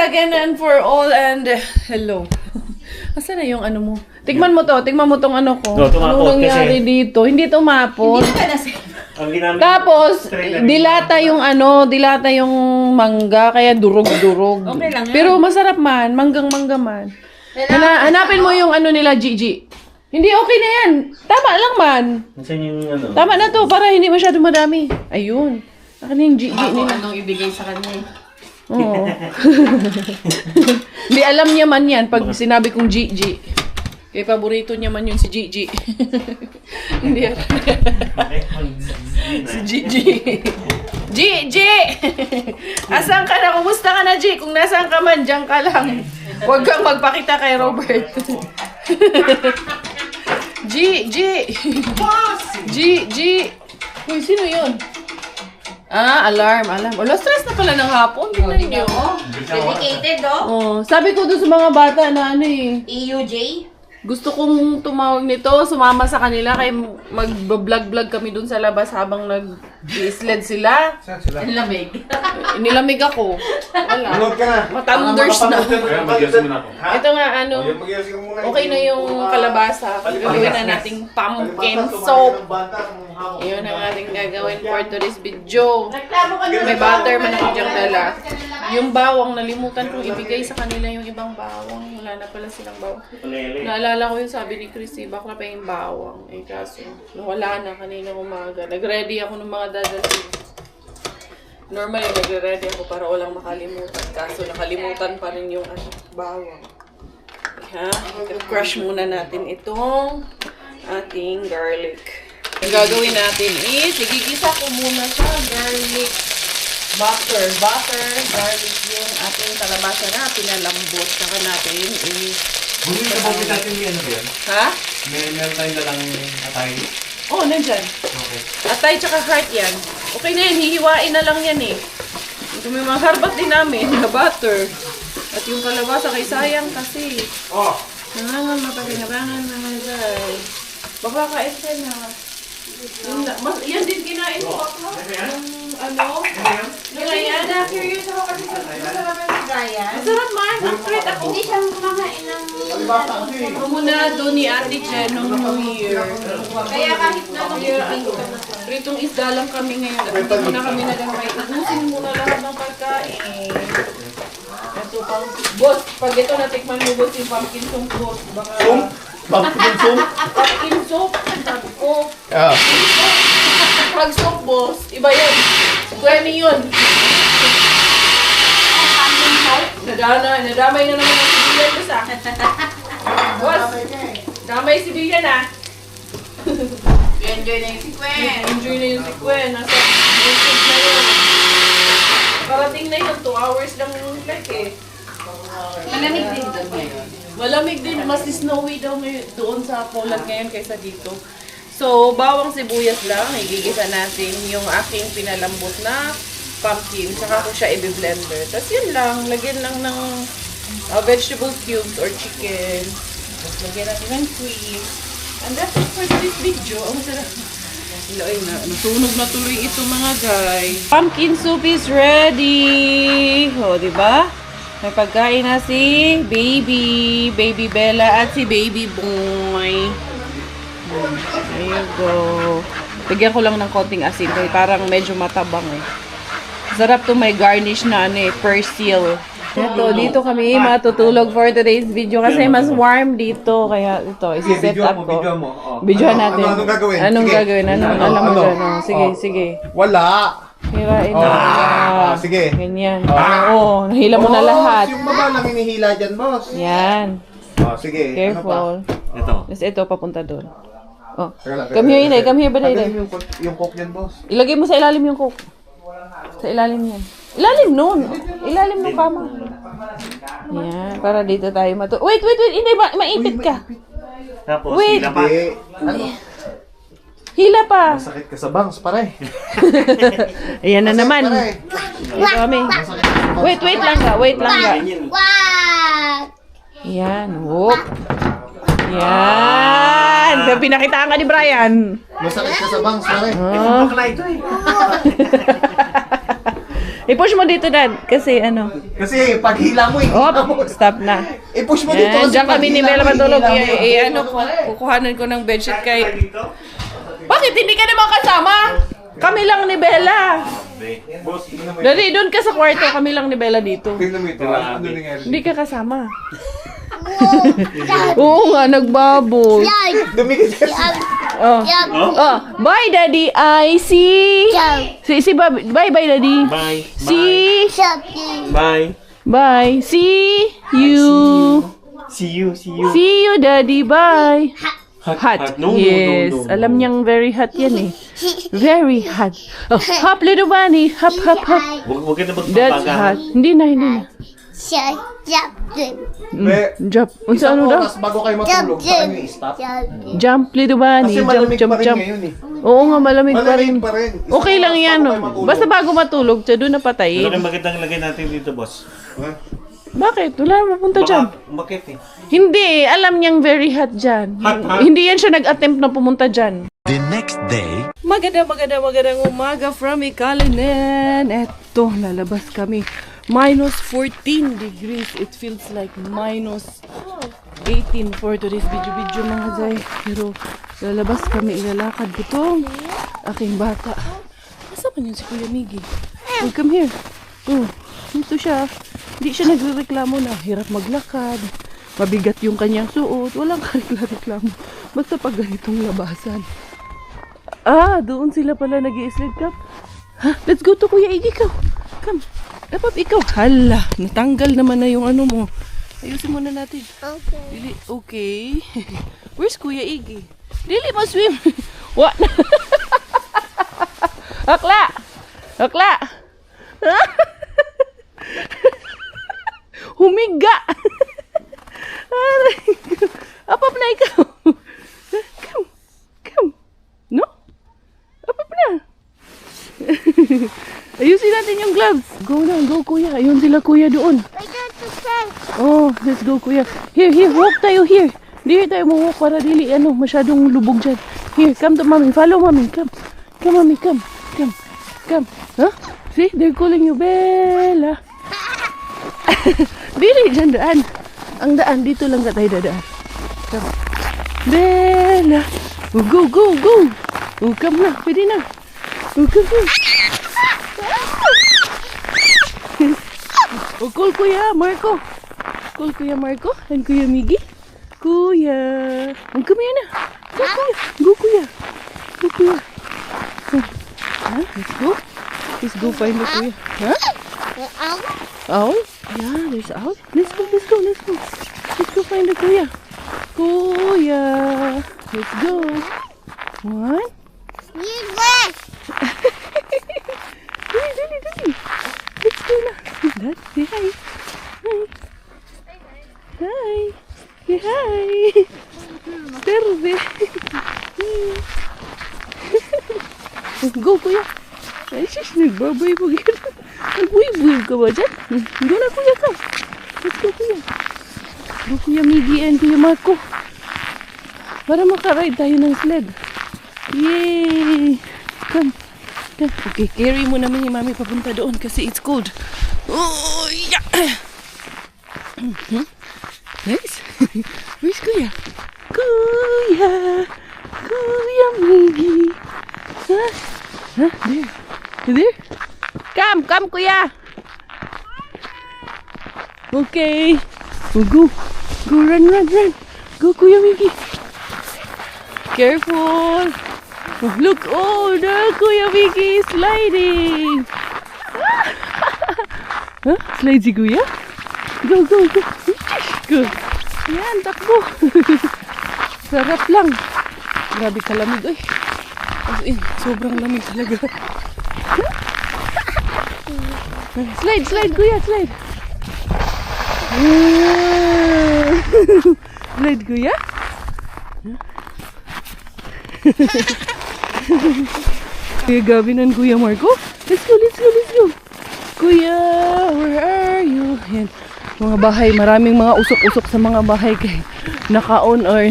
again and for all and hello. Asan na yung ano mo? Tigman mo to, tigman mo tong ano ko. No, tumapot Anong nangyari kasi. dito? Hindi tumapot. Hindi ka na sir. Ang ginamit. Tapos, dilata yung ano, dilata yung mangga, kaya durog-durog. Okay lang yan. Pero masarap man, manggang-mangga man. Hanapin mo yung ano nila, Gigi. Hindi, okay na yan. Tama lang man. Nasaan yung ano? Tama na to, para hindi masyado madami. Ayun. Akin yung Gigi Ako, nila. anong ibigay sa kanya eh. Oo. Hindi, alam niya man yan pag sinabi kong Gigi. Kaya paborito niya man yun si Gigi. Hindi. Si Gigi. Gigi! Asan ka na? Kumusta ka na, G? Kung nasaan ka man, diyan ka lang. Huwag kang magpakita kay Robert. G! G! Uy, sino yun? Ah, alarm. Wala, stress na pala ng hapon. Tingnan niyo. Dedicated oh. Oh, sabi ko doon sa mga bata na ano eh. EUJ. Gusto kong tumawag nito, sumama sa kanila kay mag-vlog-vlog kami dun sa labas habang nag-sled sila. Ang lamig. Nilamig ako. Wala. Manood ka na. Matanders na. Kaya mag-iosip muna ako. Ito nga ano, Mag-iosip ka muna. okay na yung kalabasa. Gagawin na nating pumpkin soup. Yun ang ating gagawin for today's video. May butter man ako diyang dala. Yung bawang, nalimutan kong ibigay sa kanila yung ibang bawang. Wala na pala silang bawang. Naalala ko yung sabi ni Chrissy, bakla pa yung bawang. Eh kaso, wala na kanina umaga. Nag-ready ako ng mga dadalhin. Normally, nagre-ready ako para walang makalimutan. Kaso, nakalimutan pa rin yung bawang. Ha? Crush muna natin itong ating garlic. Ang gagawin natin is, igigisa ko muna siya, garlic, butter, garlic yung ating kalabasa na pinalambot. Saka natin Bumili ka ba natin yung ano ba yan? ha? Meron tayong dalang atay. Oh, nandyan. Okay. Atay tsaka heart yan. Okay na yan, hihiwain na lang yan eh. Ito may mga harbat din namin na butter. At yung kalabasa kay sayang kasi. Oh. Nangangan mapakinabangan na mga baka kain ka na. Yan din kinain ko bakla. Yung ano? Yung ayan. Curious ako kasi masarap yung Brian. Masarap man. Ang ako. Hindi siya kumakain ng... Kumunado ni Ate Jen nung New Year. Kaya kahit na Pritong isda lang kami ngayon. At hindi muna kami nagamay. Inusin muna lahat ng pagkain. Ito pang... Boss, pag ito natikman mo boss yung pumpkin soup boss. Baka... Pumpkin soup? Pumpkin soup. Sabi ko. Ah. Pag soup boss, iba yun. 20 yun. Nadamay na naman ang sibilyan boss ah. Boss, damay sibilyan ah. enjoy na yung sequence. Enjoy na yung sikwen. Nasa YouTube na yun. Parating na yun. 2 hours lang yung flight eh. Malamig din doon ngayon. Malamig din. Mas snowy daw ngayon, doon sa Poland ngayon kaysa dito. So, bawang sibuyas lang. Igigisa natin yung aking pinalambot na pumpkin. Saka ko siya i-blender. Tapos yun lang. Lagyan lang ng vegetable cubes or chicken. Tapos lagyan natin ng cream. And that's it for this video. Ang sarap. Ay, nasunog na tuloy ito mga guys. Pumpkin soup is ready. O, diba? May pagkain na si Baby Bella at si Baby Boy. There you go. Bigyan ko lang ng konting asin kasi parang medyo matabang eh. Sarap to, may garnish na ano eh, persil. Ito, dito kami matutulog for today's video kasi mas warm dito. Kaya ito, isi-set up ko. Video mo. Videohan natin. Anong gagawin? Anong Sige. gagawin? Anong alam mo dyan? Oh, sige, sige. Wala. Hirain Oh, na. sige. Ganyan. Oo, nahila mo na lahat. Yung baba lang hinihila dyan, boss. Yan. Oh, sige. Careful. Ito. Tapos ito, papunta doon. Oh. Ano pa? Come here, Inay. Come here, Baday. Yung coke yan, boss. Ilagay mo sa ilalim yung coke. Sa ilalim yan. Ilalim nun. Ilalim ng kama. Yan. Para dito tayo Wait. Inay, maipit ka. Tapos, Wait. hila pa. Hindi. Ano? Hila pa. Masakit ka sa bangs, pare. Ayan na naman. Pare. Ito kami. Wait lang ka. Ganyan. Yan. Whoop. Yan. Pinakitaan ka ni Brian. Masakit ka sa bangs, pare. Oh. Bakla ito eh. I-push mo dito, Dad. Kasi ano. Kasi paghila mo, Oh, stop na. i-push mo dito. Yan, kasi diyan kami ni paghila Bella mo, matulog. ihila mo yung- Ano, kukuhanan ko ng bedsheet kay... Bakit hindi ka naman kasama? Kami lang ni Bella. Boss, Daddy, doon ka sa kwarto. Kami lang ni Bella dito. Tingnan mo ito. Ano nangyari? Hindi ka kasama. Oo nga, nagbaboy. Dumikit ka. Oh. Oh, bye Daddy. I see. Si bye bye Daddy. bye. See. Bye. Bye. See you. See you. See you Daddy. Bye. Hot. No, Yes. no. Alam niyang very hot yan eh. Very hot. Oh, hop little bunny. Hop, hop, hop. Huwag ka na That's hot. magpapaga. Hindi na. Jump. Unsa ano daw? Oras bago kayo matulog, saan yung stop? Jump little bunny. Kasi Jump, malamig jump, pa rin jump. ngayon eh. Oo nga, malamig pa rin. Malamig pa rin. Okay lang yan. No? Basta bago matulog, siya doon Ano napatayin. kayong magandang lagay natin dito, boss? Bakit? Wala na mapunta dyan. Umakit eh. Hindi, alam niyang very hot dyan. Hot? Hindi yan siya nag-attempt na pumunta dyan. The next day, Magandang umaga from Ikalinen. Eto, lalabas kami. Minus 14 degrees. It feels like minus 18 for today's video mga zay. Pero lalabas kami, ilalakad ko tong aking bata. Nasaan yun si Kuya Miggy? Oh, come here. Oh, dito siya. Hindi siya nagrereklamo na hirap maglakad. Mabigat yung kanyang suot. Walang reklamo. Basta pag ganitong labasan. Ah, doon sila pala nag-i-sled cup. Ha? Let's go to Kuya Iggy. Come. Dapat ikaw. Hala, natanggal naman na yung ano mo. Ayusin muna natin. Okay. Dili, okay. Where's Kuya Iggy? Dili mo swim. What? Akla! Akla! Humiga! Apap na ikaw. Come. No? Apap na. Ayusin natin yung gloves. Go na, go kuya. Ayun sila kuya doon. Oh, let's go kuya. Here, walk tayo here. Here tayo mo walk para dili masyadong lubog dyan. Here, come to mommy. Follow mommy. Come. Come mommy, come. Huh? See, they're calling you Bella. Dili dyan daan. Ang daan dito lang ka tayo dadaan. Come. Bella. Oh, go. Oh, come na. Pwede na. Oh, go. Oh, call Kuya Marco. Call Kuya Marco and Kuya Miggy. Kuya. Oh, come here na. Go, Kuya. Huh? Let's go find the Kuya. Huh? Owl? Yeah, there's owl. Let's go. Let's go find the Kuya. Kuya. Let's go. One. Dali. Let's go na. Dad, say hi. Hi. Say hi. Terve. Go, Kuya. Ay, sis, nagbabay mo yun. Nagbuy-buy ka ba dyan? Go na, Kuya, ka. Let's go, Kuya. Go, Kuya Miggy and Kuya Marco. Para makaride tayo ng sled. Yay! Come. Okay, carry mo namin yung mami papunta doon kasi it's cold. Oh, yeah! Nice. Where's Kuya? Kuya Miggy. Huh? There? Come, Kuya. Okay. Oh, go, run. Go, Kuya Miggy. Careful. Oh, look, the Kuya Miggy is sliding. Huh? Slide si Kuya? Go. Go. Yan, takbo. Sarap lang. Grabe kalamig, oy. As in, sobrang lamig talaga. Slide, Kuya, slide. Slide, Kuya. Kuya Gavin and Kuya Marco. Let's go. Kuya, where are you? Yan. Mga bahay, maraming mga usok-usok sa mga bahay kay naka-on or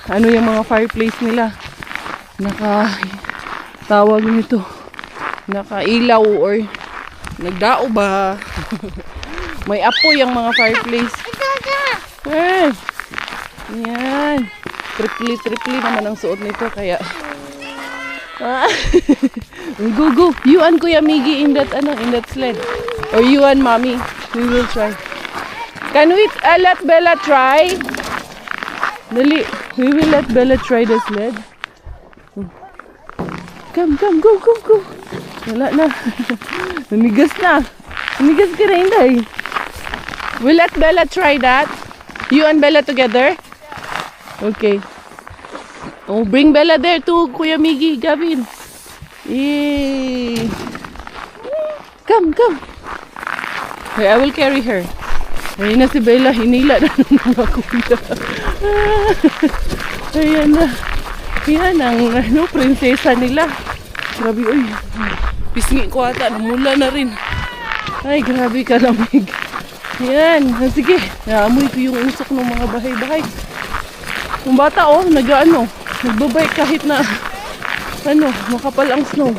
ano yung mga fireplace nila. Tawag nito. Naka-ilaw or Nagdao ba? May apoy ang mga fireplace. Eh. Yan. Tripli naman ang suot nito kaya. Go, go. You and Kuya Miggy in that sled. Or you and Mommy. We will try. Can we let Bella try? Dali. We will let Bella try the sled. Come, go. Wala na. Nanigas na. Nanigas ka na, Inday. We let Bella try that. You and Bella together? Okay. Oh, bring Bella there too, Kuya Miggy, Gavin. Yay. Come. Okay, I will carry her. Ayun na si Bella, hinila na ng mga kuya. Ayan na. Yan ang prinsesa nila. Grabe, uy. Pisngi ko ata, namula na rin. Ay, grabe ka lamig. Yan, sige. Naamoy ko yung usok ng mga bahay-bahay. Yung bata, nagbabike kahit na, makapal ang snow.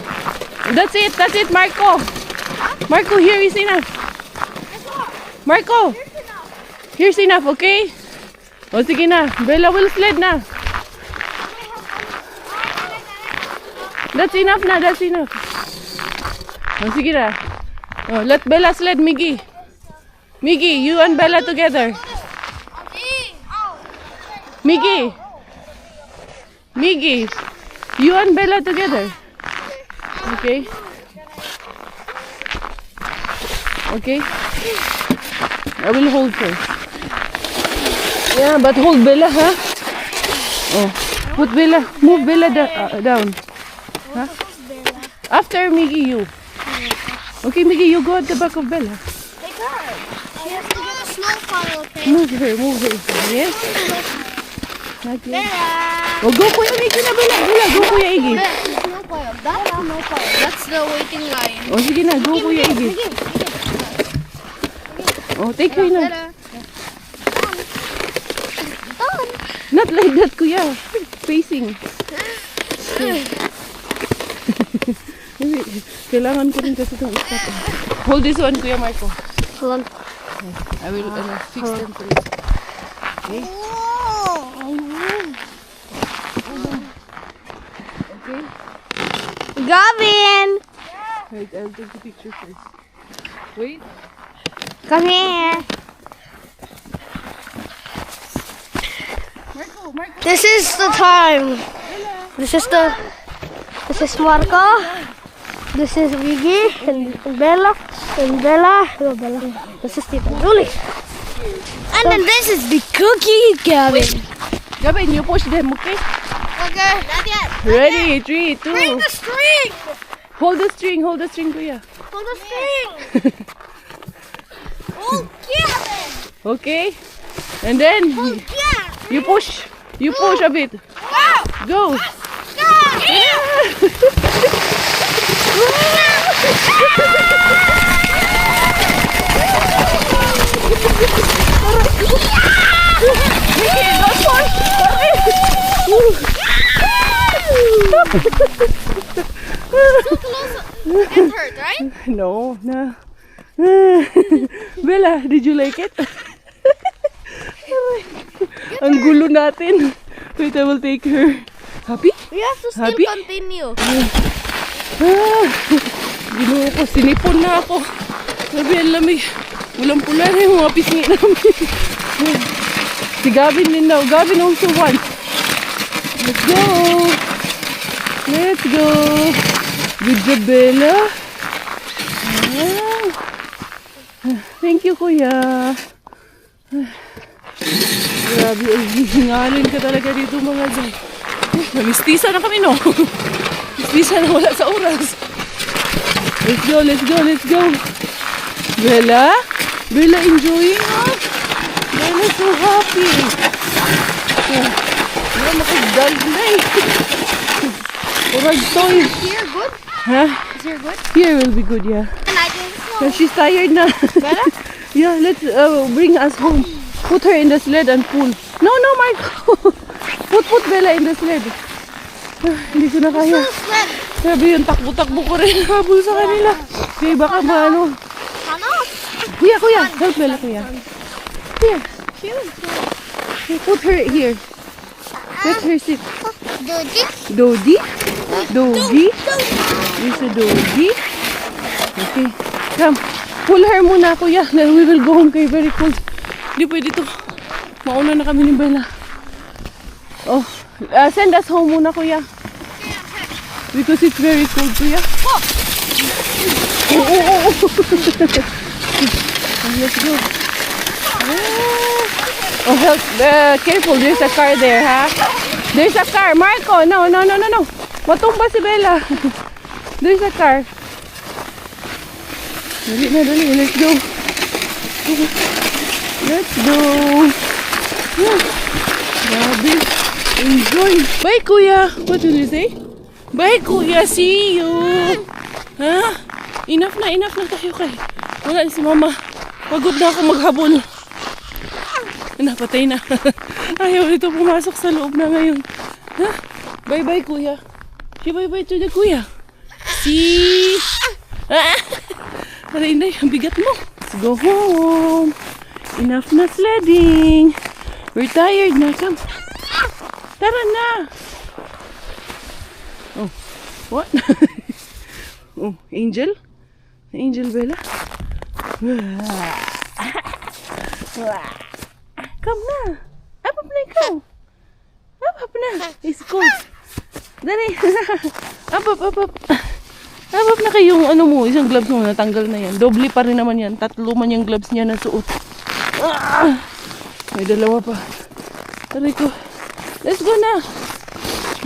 That's it, Marco. Marco, here is enough. Marco, here's enough, okay? O, sige na. Bella will sled na. That's enough na, that's enough. O, sige na. O, let Bella sled, Miggy. Miggy, you and Bella together. Miggy, you and Bella together. Okay. I will hold her. Yeah, but hold Bella, huh? Oh, put Bella, move Bella down. Huh? After Miggy, you. Okay, Miggy, you go at the back of Bella. She has to get a snow pile, okay? Move her. Yes. Okay. Bella! Oh, go Kuya Miggy na Bella. Go Kuya Iggy. Snow pile. That's a snow pile. That's the waiting line. Oh, sige na. Go Kuya Iggy. Oh, take her na. Not like that, Kuya. Facing. Kailangan ko rin kasi itong stop. Hold this one, Kuya Marco. Hold on. I will fix them for you. Okay? Okay? Gavin! Wait, I'll take the picture first. Wait. Come here. Marco. This is the time. This is Marco. This is Miggy and Bella. Hello, Bella. This is Tita Julie. And then this is the cookie, Gavin. Gavin, you push them, okay? Okay. Not yet. Ready? 3, 2. Bring the string. Hold the string, Kuya. Hold the string. Oh, Gavin. Okay? And then, Yeah. you push a bit. Go. It hurt, right? No. Bella, did you like it? Ang gulo natin. Wait, I will take her. Happy? We have to still Happy? continue. Ginuho ko, sinipon na ako. Sabi, ang lamig. Walang pula na yung mga pisngi namin. Si Gavin din daw. Gavin also wants. Let's go. Good job, Bella. Thank you, Kuya. Grabe, hihingalin ka talaga dito mga guys. Namistisa na kami, no? Mistisa na wala sa oras. Let's go. Bella enjoying, huh? Bella so happy. Wala makagdal na eh. Urag toy. Here, good? Huh? Is here good? Here will be good, yeah. And I can snow. She's tired na. Bella? Yeah, let's bring us home. Put her in the sled and pull. No, Marco. Put Bella in the sled. Hindi ko na kaya. Sled. Sabi yung takbo-takbo ko rin. Habol sa kanila. Kaya baka maano. Kuya, help Bella, kuya. Here. Put her here. Let her sit. Dodi? Doggy? Is a doggy? Okay. Come. Pull her muna, kuya. Then we will go home kay very cold. Hindi pwede to. Mauna na kami ni Bella. Oh. Send us home muna, kuya. Because it's very cold, kuya. Oh! Let's go. Oh, help. Careful. There's a car there, ha? There's a car. Marco, no. Matumba si Bella. There's a car. Dali. Let's go. Grabe. Enjoy. Bye, kuya. What did you say? Bye, kuya. See you. Ha? Enough na tayo kay. Wala si mama. Pagod na ako maghabol. Napatay na. Ayaw ito pumasok sa loob na ngayon. Ha? Bye-bye, kuya. Say bye-bye to the kuya. See? Aray, Inday, ang bigat mo. Let's go home. Enough na sledding. We're tired na. Come. Tara na. Oh, what? Oh, Angel? Angel Bella? Come na. Up na ikaw. Up na. It's cold. Dali. Up. Up na kayong ano mo. Isang gloves mo. Natanggal na yan. Doble pa rin naman yan. 3 man yung gloves niya na suot. May 2 pa. Tari ko. Let's go na.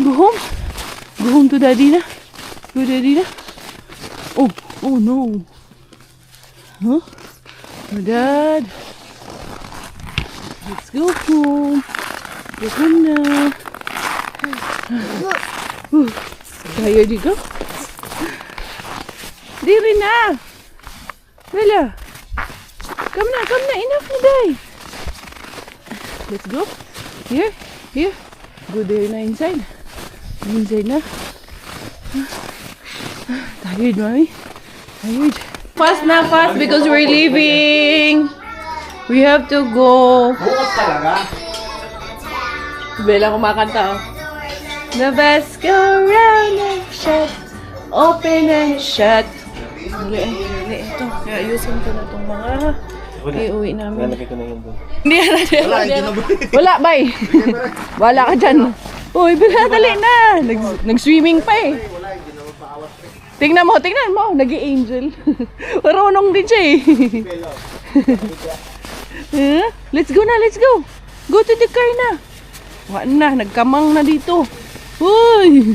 Go home. Go home to daddy na. Go daddy na. Oh no. Huh? Oh, dad. Let's go home. Go home na. Tired you go? Diri na. Bella. Come na. Enough na, day. Let's go. Here. Go there na inside. Inside na. Tired, mommy. Tired. Fast because we're leaving. We have to go. Bukas talaga. Bella kumakanta, oh. The best go round and shut. Open and shut. Dali. Ito. Kaya ayusin ko na itong mga iuwi namin. Lalagay ko na yun doon. Hindi na. Wala, bye. Wala ka dyan. Uy, Bella, dali na. Nag-swimming pa eh. Tingnan mo. Nag-i-angel. Marunong din siya eh. Let's go. Go to the car na. Wala na, nagkamang na dito. Uy!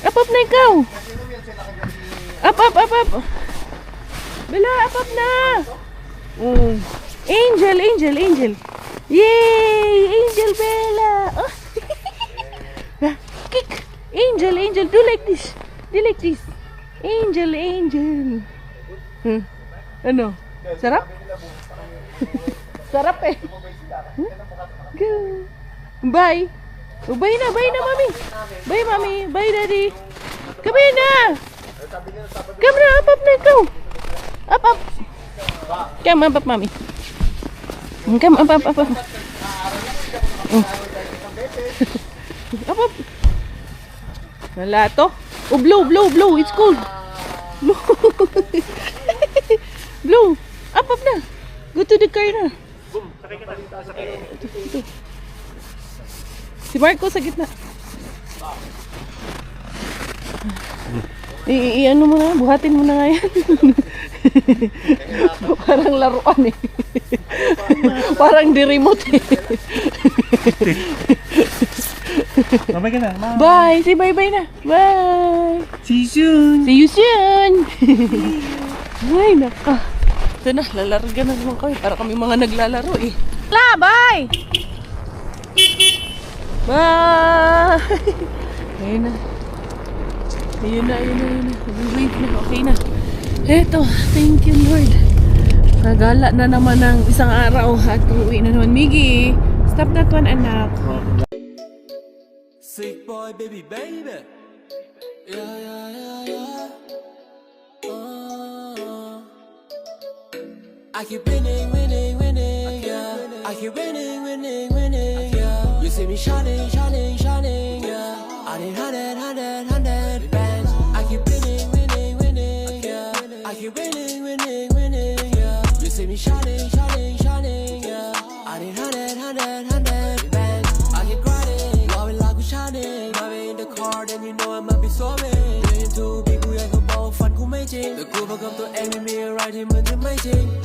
Up na ikaw. Up. Bella, up na. Angel. Yay! Angel Bella. Oh. Kick. Angel. Do like this. Angel. Ano? Sarap? Sarap eh. Go. Bye. Bye na, mami. Bye, mami. Bye, daddy. Come na. Up na ikaw. Up. Come up, mami. Come up. Up. Wala to. Oh, blow. It's cold. Blow. Up na. Go to the car na. Ito. Si Marco sa gitna. Ano mo na, buhatin mo na nga yan. Parang laruan eh. Parang di remote eh. Bye ka na. Bye! Say bye-bye na. Bye! See you soon. Ay, naka. Ito na, lalarga na naman kami. Para kami mga naglalaro eh. Bye! Bye! Ayun na. Wait na, okay na. Eto, thank you Lord. Kagala na naman ng isang araw at uuwi na naman. Miggy, stop that one anak. Sick boy, baby. I keep winning, winning, winning, yeah. I keep winning, winning, winning, yeah. You see me shining, shining, shining, yeah. I need 100 bands. I keep winning, winning, winning, yeah. I keep winning, winning, winning, yeah. You see me shining, shining, shining, yeah. I need 100 bands. I keep grinding, while like we're shining. I'm in the car, then you know I might be soaring. Doing too big, we ain't gonna fun, cool, making. The cool back up to aim me, right in the making.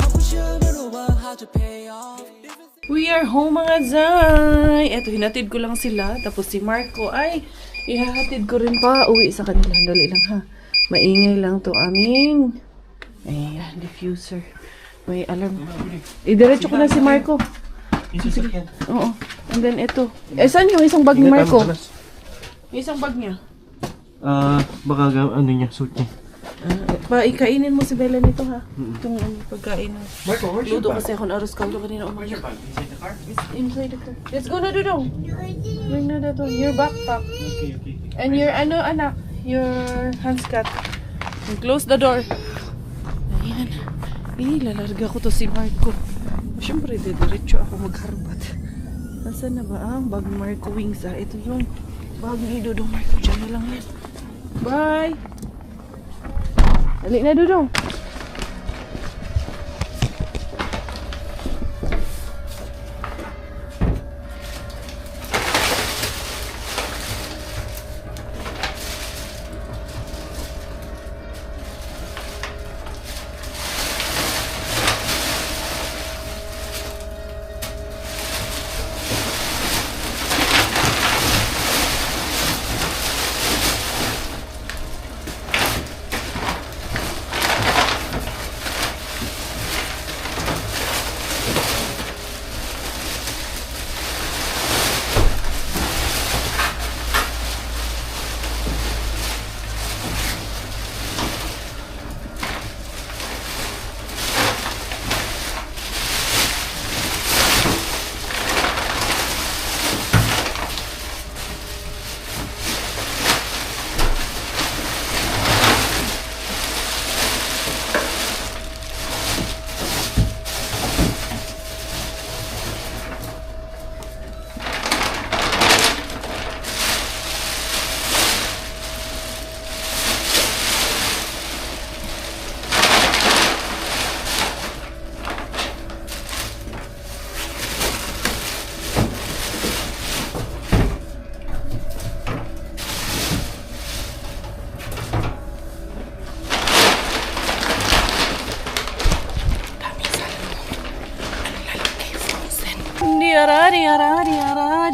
We are home mga Zay. Eto, hinatid ko lang sila. Tapos si Marco ay ihahatid ko rin pa uwi sa kanila. Dali lang ha. Maingay lang to aming ayan, diffuser. May alarm. Diretso ko na si Marco. Sige. Oo. And then ito. Saan yung isang bag ni Marco? Yung isang bag niya. Baka ano niya, suit niya. Ikainin mo si Bella nito ha. Itong pagkain. Marco, where's your Luto bag? kasi ako ng arroz caldo kanina umaga. Inside the car? It's inside the car. Let's go na Dudong. Bring na Dudong. Your backpack. Okay. And your anak. Your handscat. And close the door. Ayan. Lalarga ko to si Marco. Siyempre, diretso ako magharbat. Nasaan na ba ang bag Marco Wings? Ito yung bag ni Dudong Marco. Diyan na lang yan. Bye! Balik na Dudong.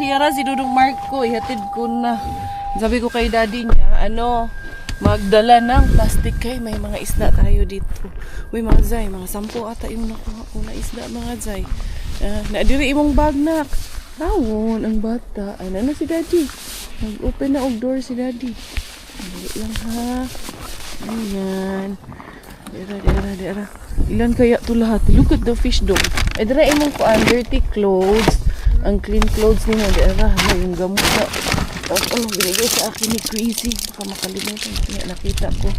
Diara si Dudong Marco, ihatid ko na. Sabi ko kay daddy niya, magdala ng plastic kay may mga isda tayo dito. Uy mga Zay, mga 10 ata yung nakuha ko na isda mga Zay. Naadiri imong bag nak. Tawon ang bata. Ay na si daddy. Nag-open na og door si daddy. Dali lang ha. Ayan. Dira. Ilan kaya to lahat? Look at the fish dog. Ay dira imong ko dirty clothes. Ang clean clothes ni mo. Dira na yung gamot na. Binigay sa akin ni Crazy. Baka makalimutan. Kaya nakita ko.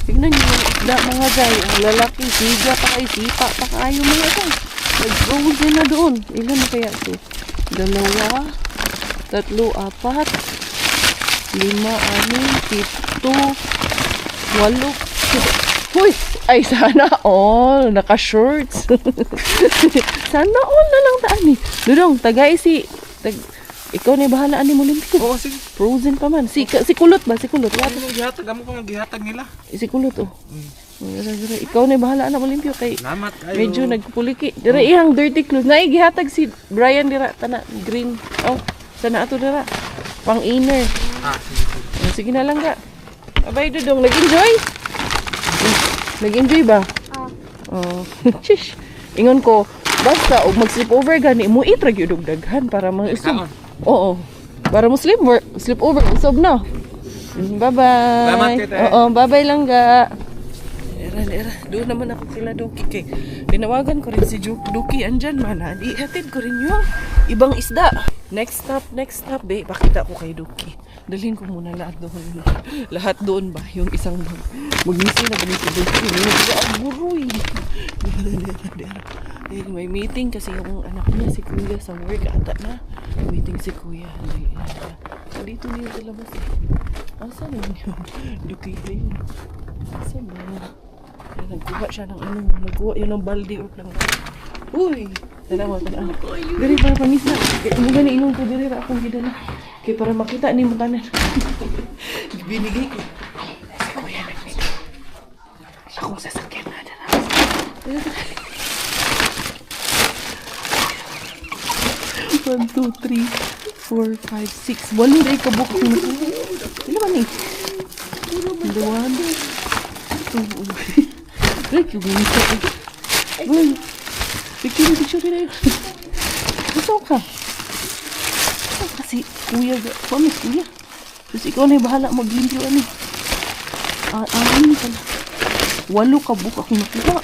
Tignan niyo yung isda mga Zay. Ang lalaki. Siga pa kayo. Sipa pa kayo mga Zay. Nag-frozen na doon. Ilan na kaya ito? 2, 3, 4, 5, 6, 7, 8. Uy! Ay, sana all. Naka-shorts. Sana all na lang taan eh. Dudong, ikaw na bahalaan ni mo limpyo. Oo, sige. Frozen pa man. Si Kulot ba? Si Kulot. Gihatag, amo ko nga gihatag nila. Si Kulot oh. Ikaw na bahalaan na mo limpyo kay Salamat kayo. medyo nagpuliki. Dira ihang dirty clothes. Naigihatag si Brian dira. Tana, green. Oh, sana ato dira. Pang inner. Sige. Sige na lang ka. Abay Dudong, nag-enjoy? Nag-enjoy ba? Oh. Shish. Ingon ko, basta og mag-sleepover gani mo itrag yung daghan para mga isog. Oo. Para mo sleepover usog na. Bye-bye. Salamat, tete. Oo, bye-bye lang ga. Era. Doon naman ako sila Duki kay. Tinawagan ko rin si Duki andyan man. Ihatid ko rin yung ibang isda. Next stop, be. Pakita ko kay Duki. Dalhin ko muna lahat doon. Lahat doon ba? Yung isang bag. Mag-misi na ba nito doon? Ang buroy. Eh, may meeting kasi yung anak niya, si Kuya, sa work. Ata na. Meeting si Kuya. Dito niyo sa labas eh. Asan na yun? Duki na yun. Asan ba? Nagkuha siya ng ano. Nagkuha yun ng balde o lang. Uy! Tanawa. Dari para panis na. Ano gani inong ko diri ra akong gidala. Kaya para makita ni mo tanan. Binigay ko. Kuya, nagmito. Akong sasakyan na dyan. 1, 2, 3, 4, 5, 6. Walo rin kabuk. Ano ba ni? Dalawa. Like yung ganito. Uy. Picture na yun. Gusto ka? Kasi kuya, promise kuya. Kasi ikaw na yung bahala mag-limpyo ano. Ano pala. 8 kabuk akong nakuha.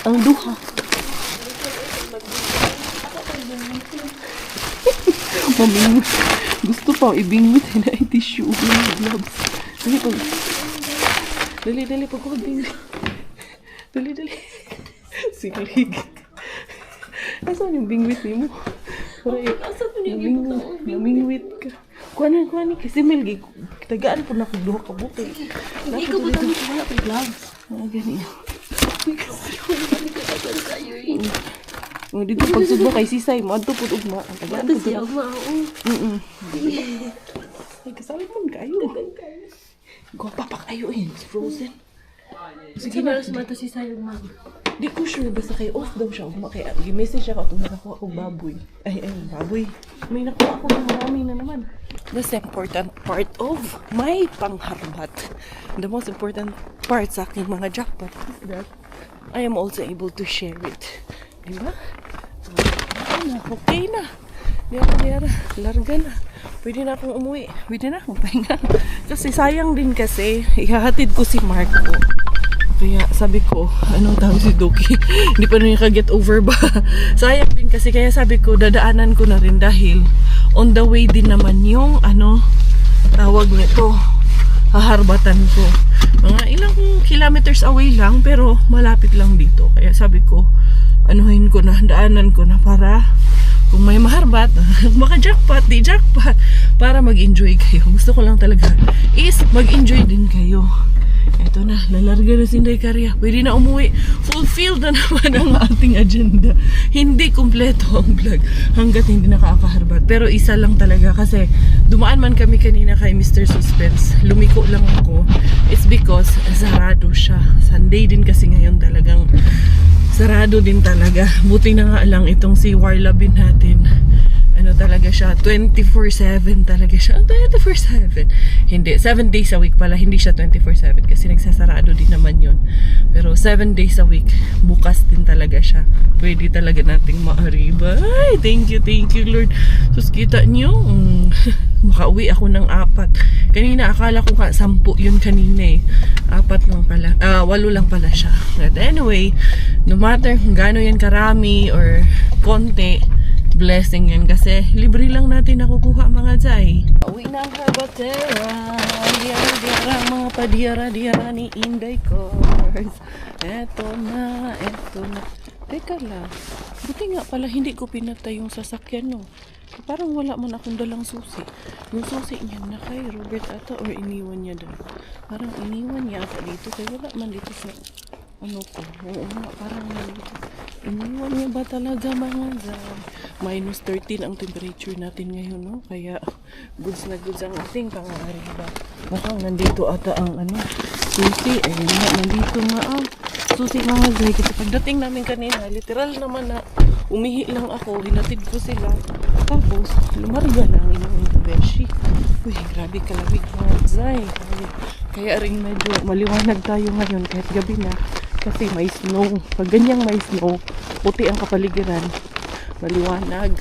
Ang duha. Mamingwit. Gusto pa ibingwit na ay tissue. Gloves. Dali, pagkakabingwit. Dali. Silig. Asan yung bingwit ni mo? Namingwit ka. Kuha ni kasi milgi. Tagaan po na kung duha ka buki. Hindi ko ba tayo wala kang gloves? Ganyan. Dito pagsugba kay Sisay, madto po ugma. Tagaan po siya ugma. Ay, kasalit mo kayo. Gwapa pa kayo eh. Frozen. Sige na. Sumata si Sisay ugma. Di ko sure basta kay off daw siya ugma. Kaya i-message siya ka itong nakakuha kong baboy. Ay, baboy. May nakuha ko ng marami na naman. That's the important part of my pangharbat. The most important part sa aking mga jackpot is that I am also able to share it. Diba? Okay na. Diara, larga na. Pwede na akong umuwi. Pwede na akong pahinga. Kasi sayang din kasi, ihahatid ko si Marco. Kaya sabi ko, anong tawag si Doki? Hindi pa rin ka-get over ba? Sayang din kasi, kaya sabi ko, dadaanan ko na rin dahil on the way din naman yung, tawag nito, haharbatan ko. Mga ilang kilometers away lang, pero malapit lang dito. Kaya sabi ko, anuhin ko na, daanan ko na para kung may maharbat, maka-jackpot, di jackpot, para mag-enjoy kayo. Gusto ko lang talaga is mag-enjoy din kayo. Eto na, lalarga na si Inday Karya. Pwede na umuwi. Fulfilled na naman ang ating agenda. Hindi kumpleto ang vlog hanggat hindi nakakaharbat. Pero isa lang talaga kasi dumaan man kami kanina kay Mr. Suspense. Lumiko lang ako. It's because sarado siya. Sunday din kasi ngayon talagang sarado din talaga. Buti na nga lang itong si Warlabin natin. Talaga siya, 24/7 talaga siya. 24/7. Hindi, 7 days a week pala. Hindi siya 24/7 kasi nagsasarado din naman yun. Pero 7 days a week, bukas din talaga siya. Pwede talaga nating maariba. Ay, thank you Lord. Sus, kita nyo, makauwi ako ng 4. Kanina, akala ko 10 yun kanina eh. 4 lang pala. 8 lang pala siya. But anyway, no matter kung gaano yan karami or konti, blessing yan kasi libre lang natin nakukuha mga zay. Uwi na ang Harbatera. Diara, mga padiara-diara ni Inday Cars. Eto na. Teka lang. Buti nga pala hindi ko pinatay yung sasakyan no. Parang wala man akong dalang susi. Yung susi niya na kay Robert ata or iniwan niya doon. Parang iniwan niya ata dito kaya wala man dito sa ko. Oo nga, parang nalito. Iniwan niya ba talaga mga zay? Minus 13 ang temperature natin ngayon, no? Kaya goods na goods ang ating pang-aariba. Mukhang nandito ata ang susi. Eh, nandito nga ang susi mga zay. Kasi pagdating namin kanina, literal naman na umihi lang ako. Hinatid ko sila. Tapos, lumarga na ang inyong beshi. Uy, grabe kalawig mga zay. Kaya rin medyo maliwanag tayo ngayon kahit gabi na. Kasi may snow. Pag ganyang may snow, puti ang kapaligiran. Maliwanag.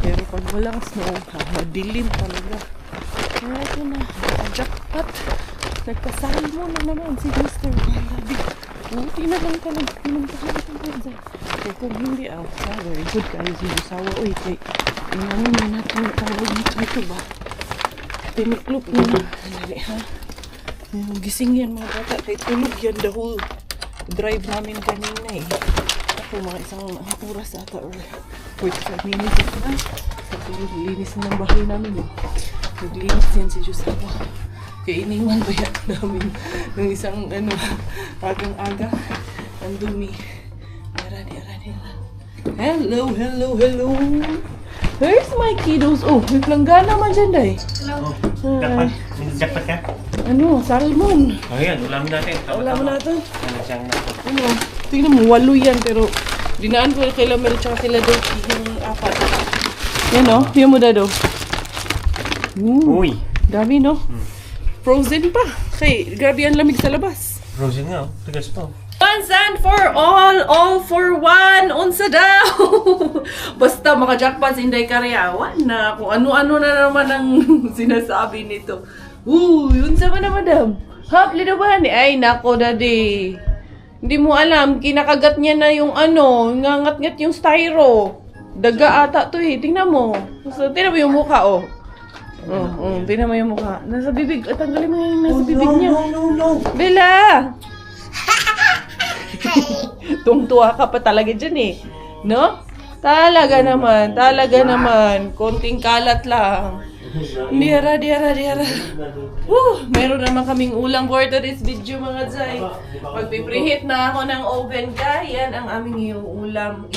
Pero pag walang snow, madilim talaga. Kaya ito na, jackpot. Nagkasal mo na naman si Mr. Walabi. Buti na lang talaga. Pinuntahan ito ba? Kaya kung hindi, very good kayo si Busawa. Uy, kay inanin na natin tawag nito. Ito ba? Tiniklop na. Dali ha. Gising yan mga bata. Kay tulog yan the whole drive namin kanina eh. Ako mga isang oras ata or 45 minutes na. Sa linis ng bahay namin eh. Naglinis yan si Josefa. Kaya iniwan ba yan namin ng isang agang-aga. Ang dumi. Arani. Hello. Where's my kiddos? Oh, may planggana man dyan dahi. Jackpot. Jackpot ka? Salmon. Oh, yan. Ulamin natin. Ulamin natin. Ano siyang Tingnan mo, 8 yan pero dinaan ko kay Lamel tsaka kila Doki yung 4. Yan o, yan mo dado. Uy. Dami no? Frozen pa. Kay, grabe ang lamig sa labas. Frozen nga, oh. Tigas pa. Once and for all for one, unsa daw. Basta maka-jackpot sa Inday Karyawan na kung ano-ano na naman ang sinasabi nito. Unsa man na madam? Hapli na ba ni? Ay, nako daddy. Hindi mo alam, kinakagat niya na yung ngangat-ngat yung styro. Daga ata to eh, tingnan mo. So, tingnan mo yung mukha oh. Tingnan mo yung mukha. Nasa bibig, tanggalin mo yung nasa bibig niya. No. Bella! Tungtuwa ka pa talaga dyan eh. No? Talaga naman. Konting kalat lang. Diara. Meron naman kaming ulam for today's video mga Zay. Pag-preheat na ako ng oven ka, yan ang aming yung ulam.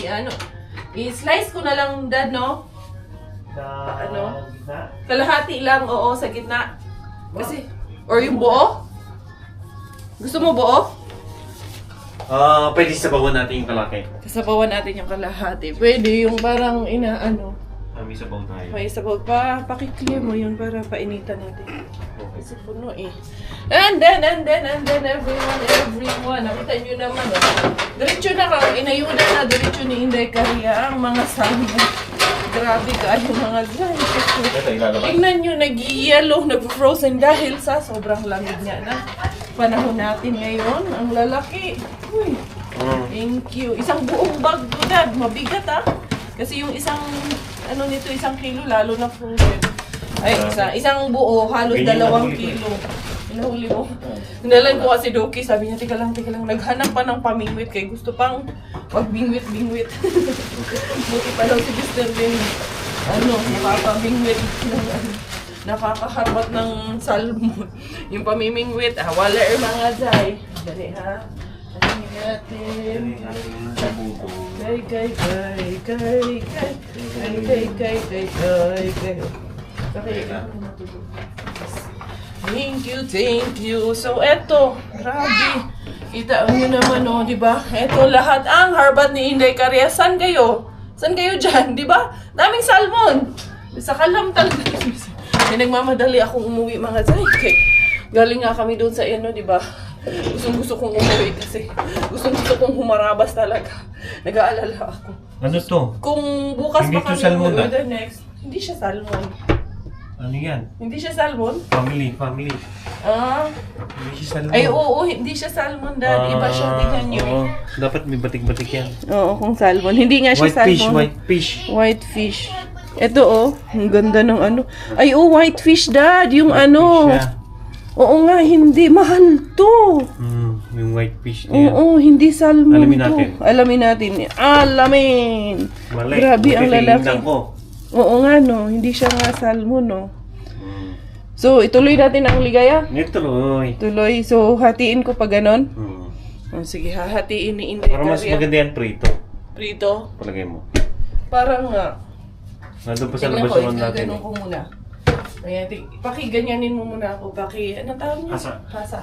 I-slice ko na lang dad, no? Kalahati lang, oo, sa gitna. Kasi, or yung buo? Gusto mo buo? Pwede sabawan natin yung kalaki. Kasabawan natin yung kalahati. Pwede yung parang May sabaw tayo. may sabaw pa. Pakiclear mo yun para painitan natin. Kasi puno eh. And then everyone. Nakita nyo naman diretso na ka. Inayuda na diretso ni Inday Karya ang mga salmo. Grabe ka yung mga Zay. Tingnan nyo, nag-yellow, nag-frozen dahil sa sobrang lamig niya na panahon natin ngayon. Ang lalaki. Uy, thank you. Isang buong bag ko, Dad. Mabigat kasi yung isang, nito, 1 kilo, lalo na frozen. Ay, isang buo, halos 2 kilo. Hinahuli mo. Hinalan ko kasi Doki, sabi niya, tika lang, naghanap pa ng pamingwit kay gusto pang magbingwit. Buti pa daw si Mr. Lin, nakapabingwit nakakaharbat ng salmon. Yung pamimingwit, wala mga Zay. Dali ha. Ano natin? Thank you. So, eto, grabe. Kita nyo naman, di ba? Eto, lahat ang harbat ni Inday Karya. San kayo dyan, di ba? Daming salmon. Sa kalam talaga. Nagmamadali akong umuwi, mga Zay. Galing nga kami doon sa di ba? Gusto kong umuwi kasi gusto kong humarabas talaga. Nag-aalala ako. Ano to? Kung bukas Hindi pa kami salmon umuwi the next, hindi siya salmon. Ano yan? Hindi siya salmon? Family. Hindi siya salmon. Ay, oo, hindi siya salmon, Dad. Iba siya, tingnan nyo. Oo. Dapat may batik-batik yan. Oo, kung salmon. Hindi nga siya salmon. White fish. Ito, ang ganda ng Ay, white fish, Dad. Yung Fish, Oo nga, hindi. Mahal to. Yung white fish niya. Oo, hindi salmon Alamin to. natin. Alamin. Mali. Grabe ang Buti lalaki. tinignan ko. Oo nga, no. Hindi siya nga salmon, no. So, ituloy natin ang ligaya. Tuloy. Tuloy. So, hatiin ko pa ganon. Sige, hahatiin ni Inday Para mas Karya. maganda yan prito. Prito. Palagay mo. Parang nga. Nandun pa sa Tingnan labas ko, naman natin. ganon ko muna. Ayan, pakiganyanin mo muna ako. Anong tawag niya? Hasa.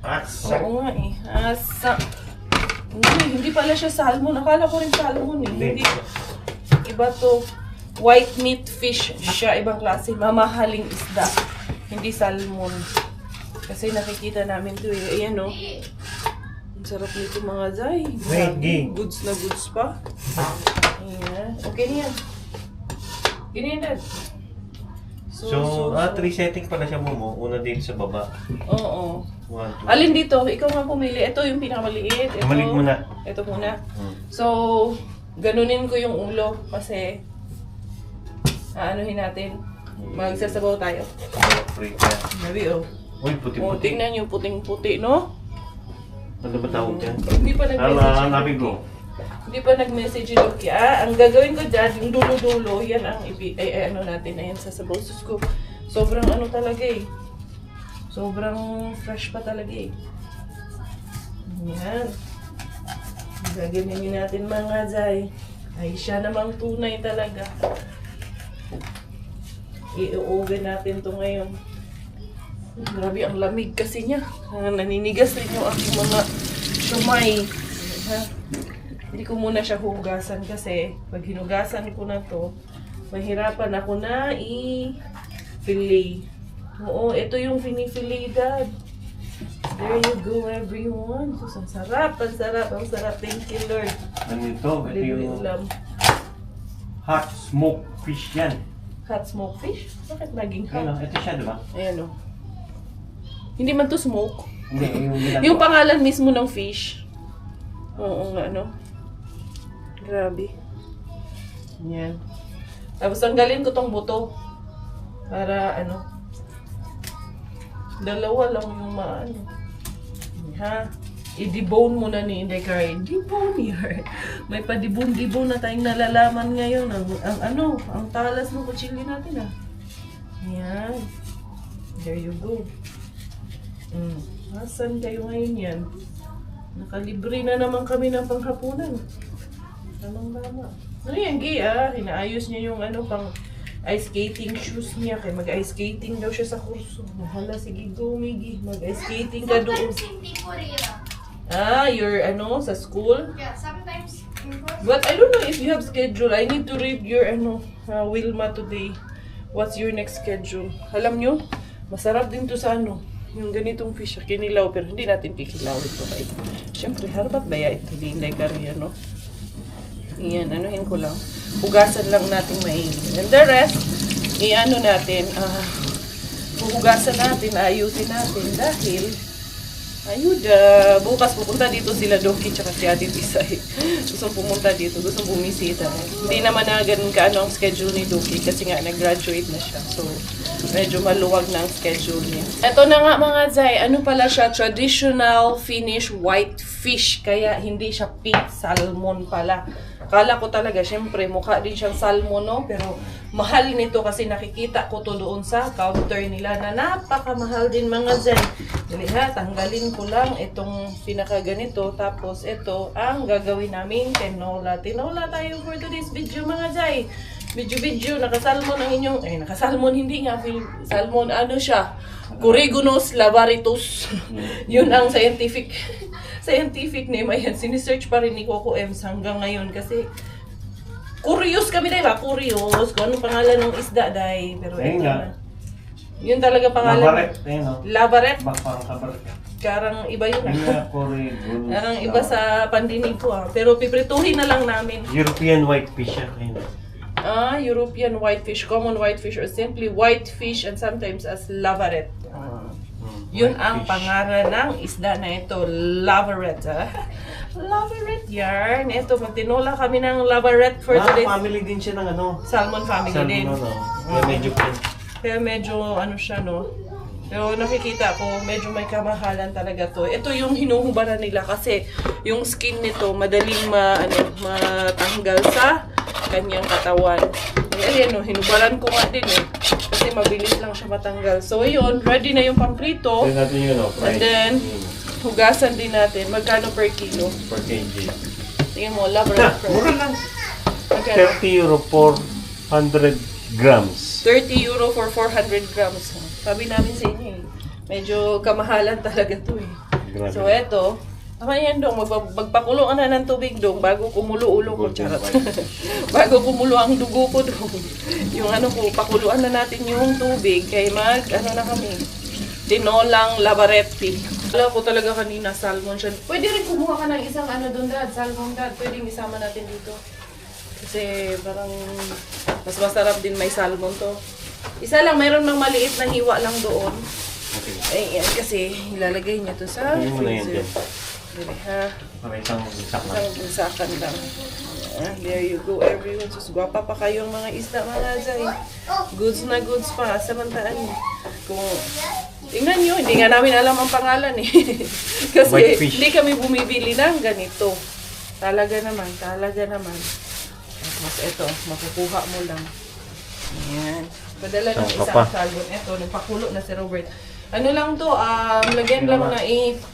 Hasa. Oo nga eh. Hasa. Hindi pala siya salmon. Akala ko rin salmon eh. Hindi. Iba to. White meat fish siya. Ibang klase. Mamahaling isda. Hindi salmon. Kasi nakikita namin to eh. Ayan o. Ang sarap nito mga Zay. Goods na goods pa. Ayan. Okay na yan. Ganyan Dad. So, 3 setting pala siya mo. Una din sa baba. Oo. 1, 2. Alin dito? Ikaw nga pumili. Ito yung pinakamaliit. Ito, Maliit muna. Ito muna. So, ganunin ko yung ulo kasi aanuhin natin. Magsasabaw tayo. Free ka. Gabi, oh. Uy, Oh, puti-puti. tingnan yung puting-puti, no? Ano ba tawag dyan? Hindi pa nag-message. Hanapin ko. Hindi pa nag-message yung Loki. Ang gagawin ko dyan, yung dulo-dulo, yan ang ano natin, ayan, sasabaw. Sus ko, sobrang ano talaga eh. Sobrang fresh pa talaga eh. Yan. Gagawin natin mga Zay. Ay, siya namang tunay talaga. I-oven natin to ngayon. Grabe, ang lamig kasi niya. Naninigas rin yung aking mga shumay. Ha? Hindi ko muna siya hugasan kasi pag hinugasan ko na to, mahirapan ako na i-fillet. Oo, ito yung fini-fillet, Dad. There you go, everyone. So, ang sarap, ang sarap, ang sarap. Thank you, Lord. Ano ito? Ito Libre yung ulam. hot smoked fish yan. Hot smoked fish? Bakit naging hot? Ano, ito siya, di ba? Ayan o. Hindi man to smoke. Hindi, yung Yung pangalan mismo ng fish. Oo nga, no? Grabe. Yan. Tapos tanggalin ko tong buto. Para, ano, dalawa lang yung maano. Ha? I-debone muna ni Inday Karen. Debone here. May pa-debone na tayong nalalaman ngayon. Ang talas ng kutsilyo natin, ah. Yan. There you go. Asan kayo ngayon yan? Nakalibre na naman kami ng panghapunan. Tamang-tama. Ano yan, Gi, ah? Inaayos niya yung pang ice skating shoes niya. Kaya mag-ice skating daw siya sa kurso. Mahala, sige, go, Miggy. Mag-ice skating ka doon. Sometimes hindi Korea. You're, sa school? Yeah, sometimes in course. But I don't know if you have schedule. I need to read your, Wilma today. What's your next schedule? Alam nyo, masarap din to sa yung ganitong fish, kinilaw, pero hindi natin kikilawin to kayo. Siyempre, harapat baya ito, hindi kariya, no? Iyan, anuhin ko lang. Hugasan lang natin maigi. And the rest, natin, hugasan natin, ayusin natin, dahil, bukas pupunta dito sila Doki tsaka si Ate Tisay. Gusto pumunta dito, gusto bumisita. Hindi naman na ganun ang schedule ni Doki kasi nga nag-graduate na siya. So, medyo maluwag na ang schedule niya. Ito na nga mga Zay, pala siya? Traditional Finnish white fish. Kaya hindi siya pink salmon pala. Akala ko talaga, syempre, mukha din siyang salmon, no? Pero mahal nito kasi nakikita ko to doon sa counter nila na napakamahal din mga Zay. Dali ha, tanggalin ko lang itong pinakaganito. Tapos ito ang gagawin namin tinola. Tinola tayo for today's video mga Zay. Video, nakasalmon ang inyong, nakasalmon hindi nga, salmon, siya? Coregonus lavaritus. Yun ang scientific name. Ayan, sinisearch pa rin ni Coco Ems hanggang ngayon kasi curious kami, diba? Curious kung anong pangalan ng isda, day. Pero ito na. Yun talaga pangalan. Lavaret, ayun o. Lavaret. Parang kabaret. Karang iba yun. Coregonus. Karang iba sa pandinig ko. Pero piprituhin na lang namin. European white fish yan. European whitefish, common whitefish, or simply whitefish and sometimes as lavaret. Yun ang pangalan ng isda na ito, lavaret. Lavaret yarn. Ito, pag tinola kami ng lavaret for today's Family din siya ng salmon family din. Kaya medyo pink. Kaya medyo siya, no? Pero nakikita ko, medyo may kamahalan talaga to. Ito yung hinuhubaran nila kasi yung skin nito madaling matanggal sa kanyang katawan. Ayan, hinubaran ko nga din kasi mabilis lang siya matanggal. So yun, ready na yung pamprito. Then natin yun, And then, hugasan din natin. Magkano per kilo? Per kg. Tingnan mo, lavaret per. Mura lang. Magkano? 30 euro for 100 grams. 30 euro for 400 grams. Sabi namin sa inyo medyo kamahalan talaga to Grabe. So eto, yan dong, magpakulo ka na ng tubig dong bago kumulo ulo ko, charot. Bago kumulo ang dugo ko dong. Yung ko, pakuluan na natin yung tubig kay na kami. Tinolang lavaretti. Alam ko talaga kanina, salmon siya. Pwede rin kumuha ka ng isang doon, Dad, salmon, Dad. Pwedeng isama natin dito. Kasi parang mas masarap din may salmon to. Isa lang, mayroon mang maliit na hiwa lang doon. Okay. Ay, yan kasi ilalagay niya to sa Hindi mo na yan freezer. dyan. Dili, ha? Para isang sak lang. Isang bulsakan lang. There you go, everyone. Sus, gwapa pa kayong mga isda, mga Zay. Goods na goods pa. Samantaan niyo. Kung tingnan nyo, hindi nga namin alam ang pangalan eh. Kasi Whitefish. hindi kami bumibili ng ganito. Talaga naman, talaga naman. Tapos ito, makukuha mo lang. Ayan. Padala ng Saan ka isang pa? salmon. Ito, nagpakulo na si Robert. Ano lang to, lagyan lang na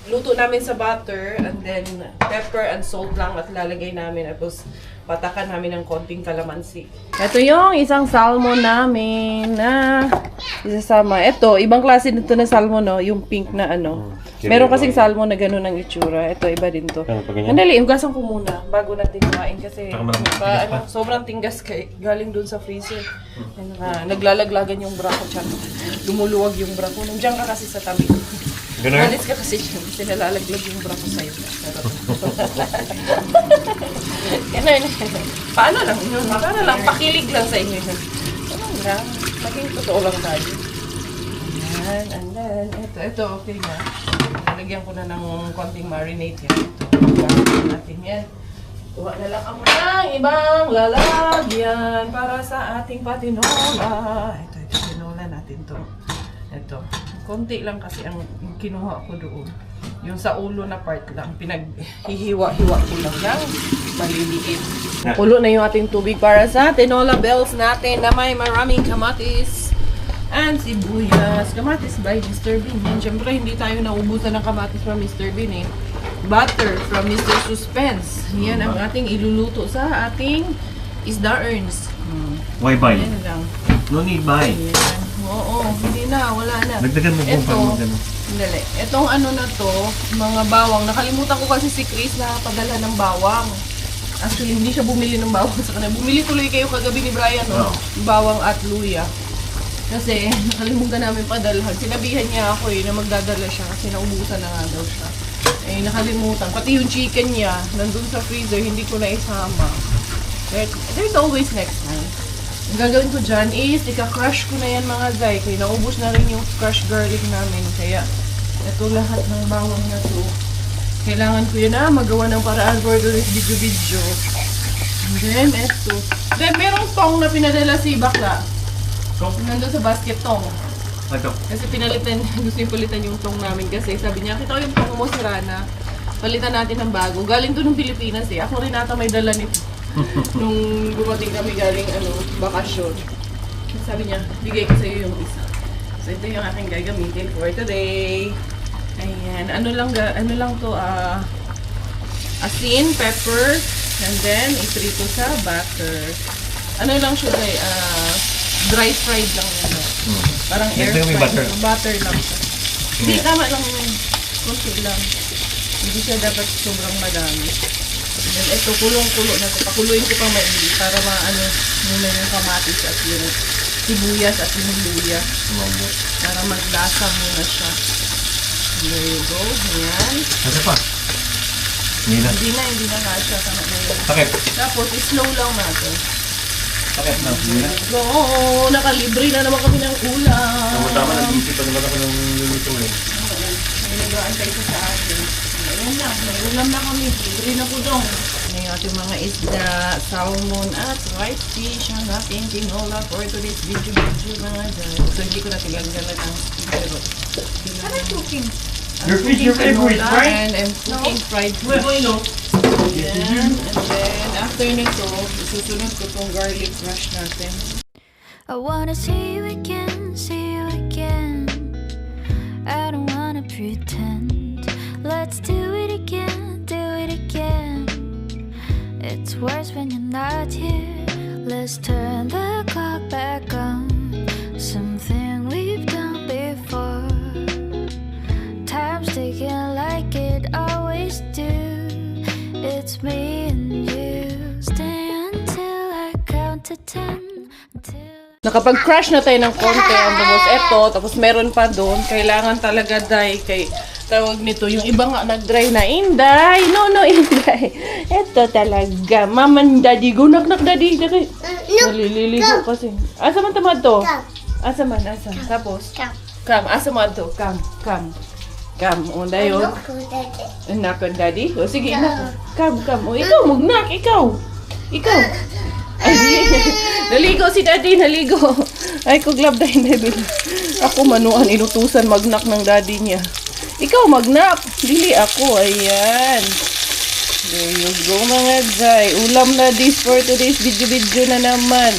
luto namin sa butter and then pepper and salt lang at lalagay namin. Tapos patakan namin ng konting kalamansi. Ito yung isang salmon namin na isasama. Ito, ibang klase nito na salmon, no? Yung pink na ano. Meron kasing salmon na gano'n ang itsura. Ito, iba din to. Ano pa ganyan? Andali, ugasan ko muna bago natin kumain kasi Saka tigas pa. sobrang tinggas kay galing dun sa freezer. Naglalaglagan yung bra ko, tiyan. Lumuluwag yung bra ko. Nandiyan ka kasi sa tabi ko. Ganun? Malis ka kasi dyan. Kasi nalalaglag yung bra ko sa'yo. Ganun. Paano lang yun? Paano lang? Pakilig lang sa inyo yun. Ganun lang. Maging totoo lang tayo. Ayan. And then, ito okay na. Nalagyan ko na ng konting marinade yan. Ito. Gagawin natin yan. Kuha na lang ako ng ibang lalagyan para sa ating patinola. Ito, tinola natin to. Ito. Konti lang kasi ang kinuha ko doon. Yung sa ulo na part lang. Pinaghihiwa-hiwa ko lang ng maliliit. Kulo na yung ating tubig para sa tinola bells natin na may maraming kamatis and sibuyas. Kamatis by Mr. Bean. Yan, syempre, hindi tayo naubusan ng kamatis from Mr. Bean eh. Butter from Mr. Suspense. Yan ang ating iluluto sa ating isda earns. Why buy? Yan lang. No need buy. Yan. Oo, hindi na, wala na. Nagdagan mo kung Ito, paano gano'n. Dali. Itong ano na to, mga bawang. Nakalimutan ko kasi si Chris na padala ng bawang. Actually, hindi siya bumili ng bawang sa kanya. Bumili tuloy kayo kagabi ni Brian, no? Oo. Bawang at luya. Kasi nakalimutan namin padalhan. Sinabihan niya ako na magdadala siya kasi naubusan na nga daw siya. Nakalimutan. Pati yung chicken niya, nandun sa freezer, hindi ko na isama. There's always next time. Ang gagawin ko dyan is, ika-crush ko na yan mga Zay. Kaya naubos na rin yung crushed garlic namin. Kaya, ito lahat ng bawang na to. Kailangan ko yun magawa ng paraan for this video. And then, ito. Then, merong tong na pinadala si Bakla. Nandun sa basket tong. Ito. Kasi pinalitan, gusto yung palitan yung tong namin kasi sabi niya, kita ko yung tong mo, sira na. Palitan natin ng bago. Galing to ng Pilipinas eh. Ako rin ata may dala nito. Nung dumating kami galing bakasyon. Sabi niya, bigay ko sa iyo yung isa. So ito yung aking gagamitin for today. Ayan, ano lang to, asin, pepper, and then iprito sa butter. Ano lang siya, dry fried lang yun. Parang air May fried. butter. Butter lang siya. Hindi, tama lang yun. Kunti lang. Hindi siya dapat sobrang madami. Then ito, kulong-kulo na ito. Pakuluin ko pang maigi para maano muna yung kamatis at yung sibuyas at yung luya. Para maglasa muna siya. There you go. Ayan. Ano pa? Hindi na. Hindi na kasya. Tama na yun. Sakit. Tapos, slow lang natin. Sakit na. Hindi na. Go! Nakalibre na naman kami ng ulam. Tama na. Isip pa naman ako ng luluto eh. May nag-aantay ko sa atin. Ayun lang, may ulam na kami. Libre na po dong. May ating mga isda, salmon at white fish ang ating tinola for today's video mga dyan. So hindi ko na tinanggalan ang pero ano cooking? Your fish, your favorite, right? And I'm cooking fried fish. Yan. And then after nito, susunod ko tong garlic brush natin. I wanna see you again, see you again. I don't wanna pretend. Let's do it again, do it again. It's worse when you're not here. Let's turn the clock back on. Something we've done before. Time's ticking like it always do. It's me and you. Stay until I count to 10. Nakapag-crush na tayo ng konti. Tapos eto, tapos meron pa doon. Kailangan talaga dry kay tawag nito. Yung iba nga nag-dry na. Inday! No, Inday. Eto talaga. Mama and daddy. Gunak-nak daddy. Nalililigo kasi. Asa man tamad to? Asa man, asa. Tapos? Kam. Asa man to? Kam. Come, o dayon. Anak ko, daddy. O sige, anak. Come. O ikaw, magnak, ikaw. Ikaw. Ay, naligo si daddy, naligo. Ay, kuglab dahil David. Ako manuan, inutusan magnak ng daddy niya. Ikaw magnak, dili ako. Ayan. There you go mga Jai. Ulam na this for today's video na naman.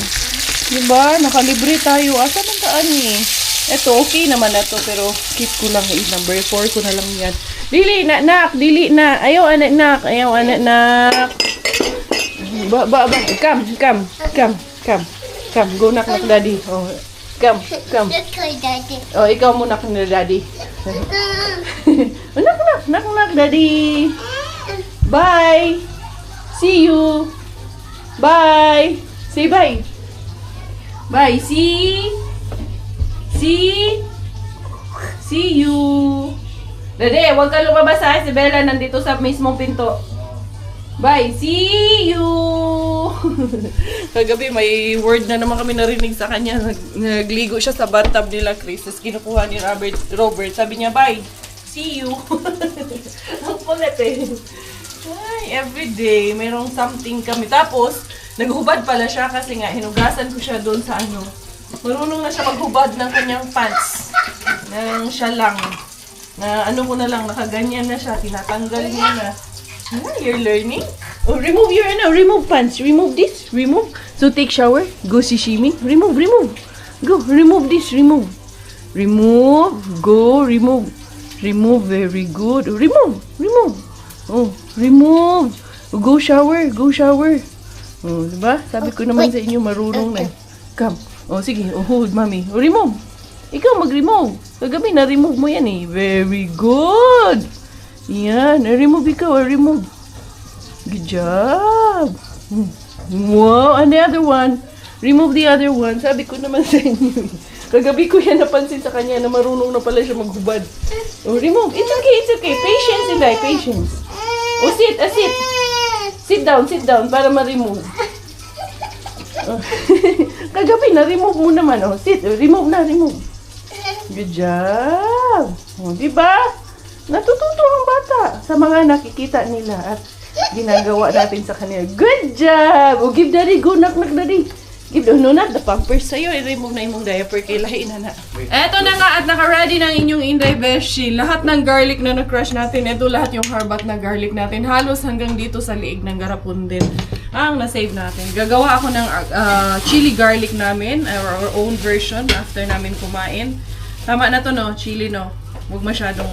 Diba? Nakalibre tayo. Asa man taan ni? Eto, okay naman na to. Pero keep ko lang. Number 4 ko na lang yan. Dili na, nak. Dili na. Ayaw, anak, nak. Ayaw, anak, nak. Come. Go, nak, daddy. Oh, come. Oh, ikaw muna ka na, daddy. Nak, daddy. Bye. See you. Bye. Say bye. Bye. See you. Daddy, huwag ka lumabas ha. Si Bella nandito sa mismong pinto. Bye. See you. Kagabi may word na naman kami narinig sa kanya. Nagligo siya sa bathtub nila, Chris. Tapos kinukuha ni Robert. Sabi niya, bye. See you. Ang kulit eh. Ay, everyday, mayroong something kami. Tapos, naghubad pala siya kasi nga, hinugasan ko siya doon sa ano. Marunong na siya maghubad ng kanyang pants. Nang siya lang. Na ano ko na lang, nakaganyan na siya. Tinatanggal niya na. Ah, you're learning? Oh, remove your, remove pants. Remove this. Remove. So, take shower. Go sashimi. Remove. Go, remove this. Remove. Go, remove. Remove, very good. Remove. Oh, remove. Go shower. Oh, diba? Sabi ko naman sa inyo, marunong na. Come. Oh, sige. Oh, hold, mommy. Oh, remove. Ikaw mag-remove. Kagabi, na-remove mo yan eh. Very good. Yan. Na-remove ikaw. Remove. Good job. Wow. And the other one. Remove the other one. Sabi ko naman sa inyo. Kagabi ko yan napansin sa kanya na marunong na pala siya maghubad. Oh, remove. It's okay. Patience, Eli. Patience. Oh, sit. Sit down para ma-remove. Oh. Kagabi, na-remove mo naman. Oh, sit. Remove. Good job. Oh, diba? Natututo ang bata sa mga nakikita nila at ginagawa natin sa kanila. Good job! Oh, give daddy. Go, knock, daddy. Give not the pampers sa'yo. I-remove na yung diaper kay lahi na. Eto na nga at naka-ready ng inyong Inday Beshi. Lahat ng garlic na na-crush natin. Ito lahat yung harbat na garlic natin. Halos hanggang dito sa liig ng garapon din. Ang na-save natin. Gagawa ako ng chili garlic namin. Our own version after namin kumain. Tama na to no? Chili no? Huwag masyadong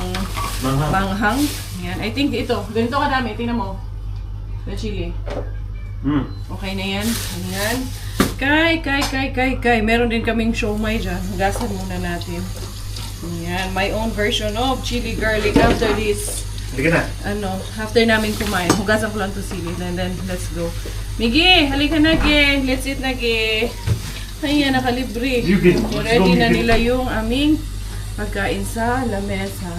manghang. Yan. I think ito. Ganito kadami. Tingnan mo. Na chili. Okay na yan. Ayan. Kay. Meron din kaming siomai dyan. Hugasan muna natin. Ayan. My own version of chili garlic after this. Halika na. After namin kumain. Hugasan ko lang to sili. And then, let's go. Migi, halika na, Ge. Let's eat na, Ge. Ayan, nakalibre. Ready na nila yung aming pagkain sa lamesa.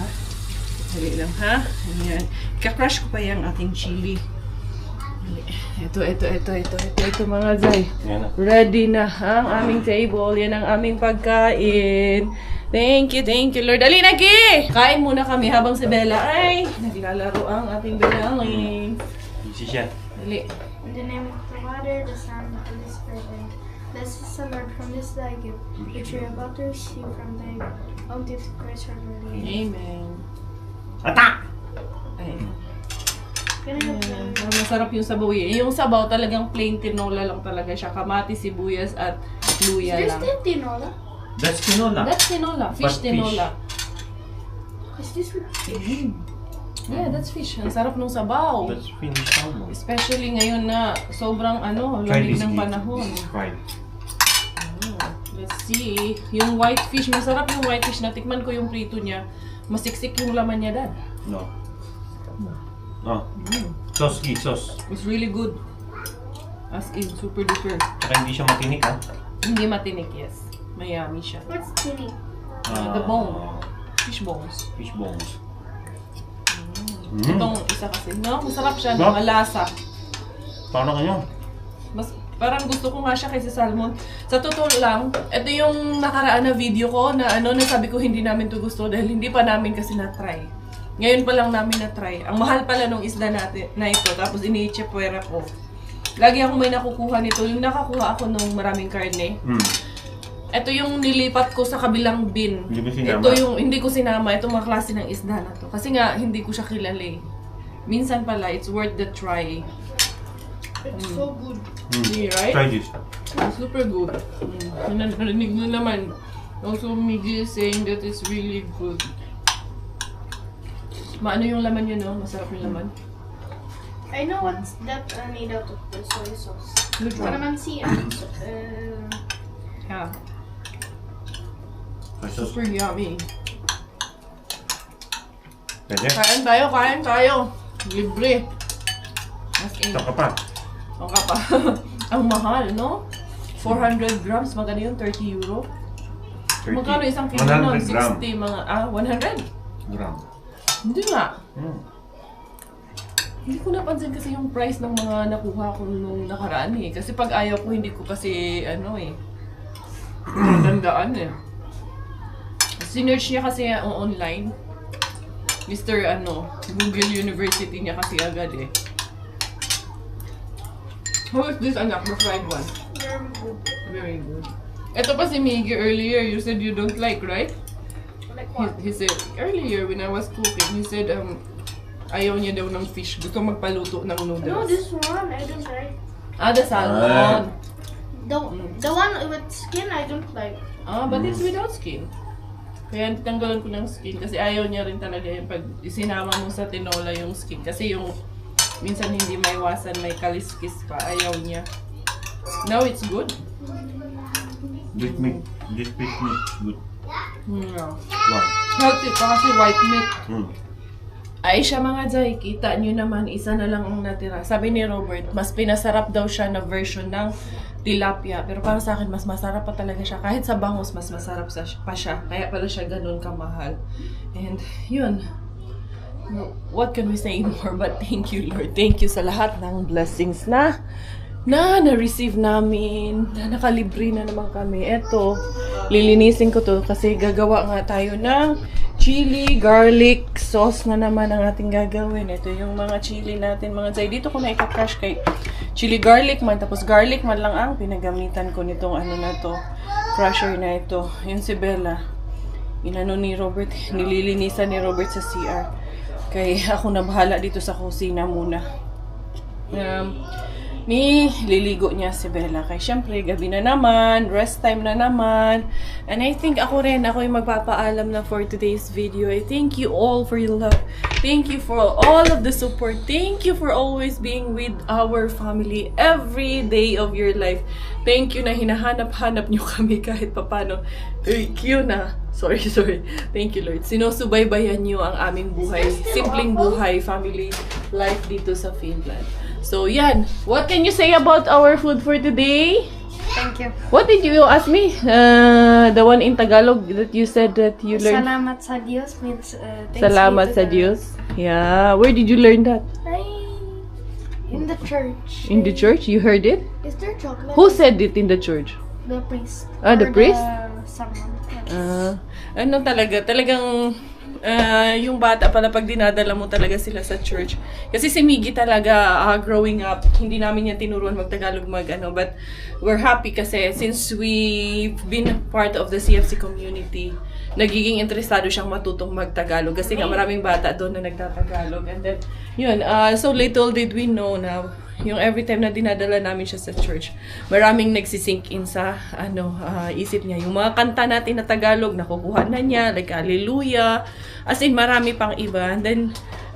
Dali lang, ha? Ayan. Kakrush ko pa yung ating chili. Ito mga Zay. Ready na ang aming table. Yan ang aming pagkain. Thank you Lord. Dali na, Gi! Kain muna kami habang si Bella ay naglalaro ang ating Bellaling. Easy siya. Dali. In the name of the Father, the Son, and the Spirit. Bless us, the Lord, from this thy gift, which we are about to receive from thy own gift, Christ our Lord. Amen. Atak! Ayan. Masarap yung sabaw eh. Yung sabaw talagang plain tinola lang talaga siya. Kamatis, sibuyas at luya Is lang. this tinola? That's tinola. That's tinola. Fish But tinola. Is this with fish? Yeah, that's fish. Ang sarap ng sabaw. That's finished salmon. Especially ngayon na sobrang lamig ng panahon. Fried. Let's see. Yung white fish, masarap yung white fish. Natikman ko yung prito niya. Masiksik yung laman niya, Dad. No. Sauce. It's really good. As in, super duper. Saka hindi siya matinik, ha? Hindi matinik, yes. Mayami siya. What's tini? The bone. Fish bones. Fish bones. Itong isa kasi, no? Masarap siya, No? malasa. Paano kayo? Parang gusto ko nga siya kaysa salmon. Sa totoo lang, ito yung nakaraan na video ko na nasabi ko hindi namin to gusto dahil hindi pa namin kasi na-try. Ngayon pa lang namin na-try. Ang mahal pala nung isda natin na ito. Tapos iniitsipwera ko. Lagi ako may nakukuha nito. Yung nakakuha ako nung maraming karne. Ito yung nilipat ko sa kabilang bin. Hindi mo sinama? Ito yung hindi ko sinama. Itong mga klase ng isda na to. Kasi nga, hindi ko siya kilala eh. Minsan pala, it's worth the try. It's so good. Right? Try this. Super good. Narinig mo naman. Also, Miggy is saying that it's really good. Maano yung laman yun, no? Masarap yung laman. I know what's that made out of the soy sauce. Good one. Calamansi and Yeah. Versus. Super yummy. Pwede? Kain tayo. Libre. As in, Ito ka pa. ka pa. Ang mahal, no? 400 grams, magkano yun? 30 euro? 30. Magkano isang kilo nun? 100 gram. 60, mga, 100? Gram. Hindi nga. Mm. Hindi ko napansin kasi yung price ng mga nakuha ko nung nakaraan eh. Kasi pag ayaw ko, hindi ko kasi, tandaan eh. Sinearch niya kasi online. Mr. Google University niya kasi agad eh. How is this, anak? The fried one? very good. Very good. Ito pa si Miggy earlier, you said you don't like, right? Like what? He said, earlier when I was cooking, he said, ayaw niya daw ng fish. Gusto magpaluto ng noodles. No, this one I don't like. The salmon. The one with skin I don't like. But it's without skin. Kaya tanggalan ko ng skin kasi ayaw niya rin talaga yung pag isinama mo sa tinola yung skin. Kasi yung minsan hindi maiwasan, may kaliskis pa. Ayaw niya. Now it's good. This fish meat, good. Yeah. Wow. Healthy pa kasi white meat. Mm. Siya mga Jai, kita nyo naman, isa na lang ang natira. Sabi ni Robert, mas pinasarap daw siya na version ng tilapia. Pero para sa akin, mas masarap pa talaga siya. Kahit sa bangus, mas masarap pa siya. Kaya pala siya ganun kamahal. And yun. What can we say more? But thank you, Lord. Thank you sa lahat ng blessings na na-receive namin. Na nakalibre na naman kami. Eto, lilinisin ko to kasi gagawa nga tayo ng chili garlic sauce na naman ang ating gagawin. Ito yung mga chili natin, mga Jai. Dito ko na ika-crush kay chili garlic man. Tapos garlic man lang ang pinagamitan ko nitong na to. Crusher na ito. Yung si Bella. Inano ni Robert. Nililinisan ni Robert sa CR. Kaya ako na bahala dito sa kusina muna. Liligo niya si Bella. Kaya syempre, gabi na naman, rest time na naman. And I think ako yung magpapaalam na for today's video. I thank you all for your love. Thank you for all of the support. Thank you for always being with our family every day of your life. Thank you na hinahanap-hanap niyo kami kahit papano. Thank you na. Sorry. Thank you, Lord. Sinusubaybayan niyo ang aming buhay. Simpleng buhay, family life dito sa Finland. So, yan. What can you say about our food for today? Thank you. What did you ask me? The one in Tagalog that you said that you learned? Salamat sa Diyos means thanks Salamat be to sa the- Diyos. Yeah. Where did you learn that? In the church. In the church? You heard it? Is there chocolate? Who said it in the church? The priest. The Or priest? Someone. Talagang yung bata pala pag dinadala mo talaga sila sa church. Kasi si Miggy talaga growing up, hindi namin niya tinuruan mag-Tagalog but we're happy kasi since we've been part of the CFC community, nagiging interesado siyang matutong mag-Tagalog kasi nga maraming bata doon na nagtatagalog. And then, yun, so little did we know na yung every time na dinadala namin siya sa church, maraming nagsisink in sa isip niya. Yung mga kanta natin na Tagalog, nakukuha na niya, like Hallelujah, as in marami pang iba. And then,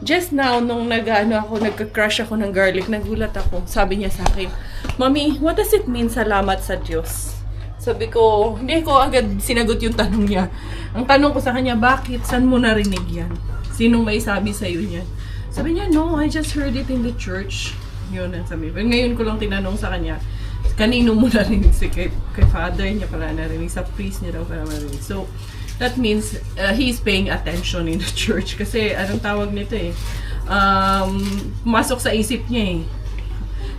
just now, nung nagka-crush ako ng garlic, nagulat ako. Sabi niya sa akin, Mami, what does it mean salamat sa Diyos? Sabi ko, hindi ko agad sinagot yung tanong niya. Ang tanong ko sa kanya, bakit? Saan mo narinig yan? Sinong may sabi sa'yo niyan? Sabi niya, no, I just heard it in the church. Yun ang sabi. But ngayon ko lang tinanong sa kanya, kanino mo narinig? Kay father niya pala narinig, sa priest niya daw pala narinig. So, that means he's paying attention in the church. Kasi, anong tawag nito pumasok sa isip niya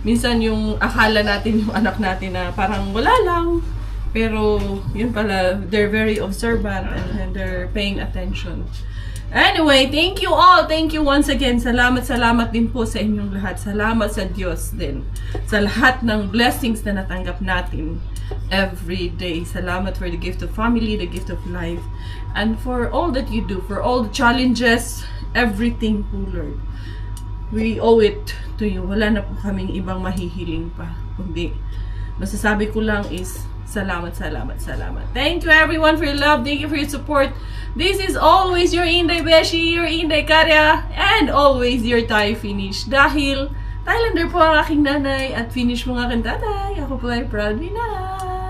Minsan yung akala natin, yung anak natin na parang wala lang. Pero, yun pala, they're very observant and they're paying attention. Anyway, thank you all. Thank you once again. Salamat din po sa inyong lahat. Salamat sa Diyos din. Sa lahat ng blessings na natanggap natin every day. Salamat for the gift of family, the gift of life, and for all that you do, for all the challenges, everything po, Lord. We owe it to you. Wala na po kaming ibang mahihiling pa. Kundi, masasabi ko lang is, salamat. Thank you everyone for your love. Thank you for your support. This is always your Inday Beshi, your Inday Karya, and always your Thai Finish. Dahil Thailander po ang aking nanay at Finnish mo ang aking tatay. Ako po ay proud Pinay.